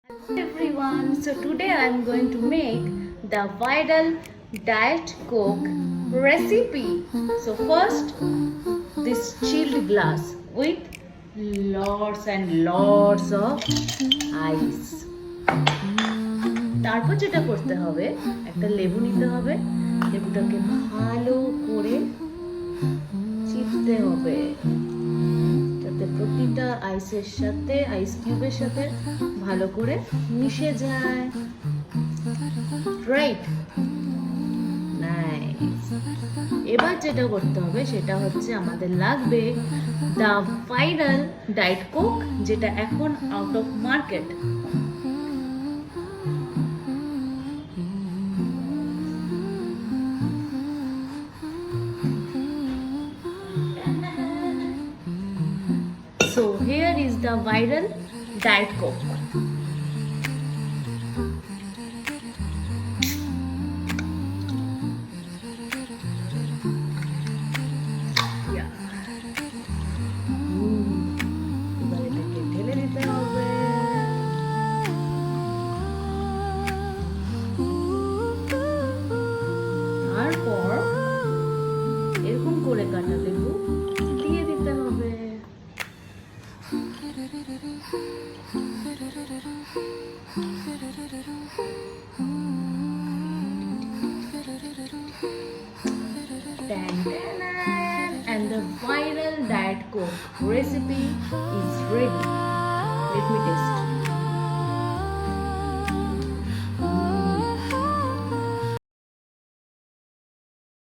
Hello everyone, so today I am going to make the viral Diet Coke recipe. So first, this chilled glass with lots and lots of ice. তারপর যেটা করতে হবে, একটা লেবু নিতে হবে, লেবুটাকে ভালো করে চিপতে হবে যাতে প্রতিটা আইসের সাথে আইস কিউবের সাথে ভালো করে মিশে যায়। Right, nice. এবার যেটা করতে হবে সেটা হচ্ছে আমাদের লাগবে দ্য ভাইরাল ডায়েট কোক, যেটা এখন out of market. So here is the viral Diet Coke. Yeah. এবার এটাকে ঢেলে দিতে হবে। তারপর এরকম করে কাটা লেবু দিয়ে দিতে হবে। And the viral Diet Coke recipe is ready. Let me taste.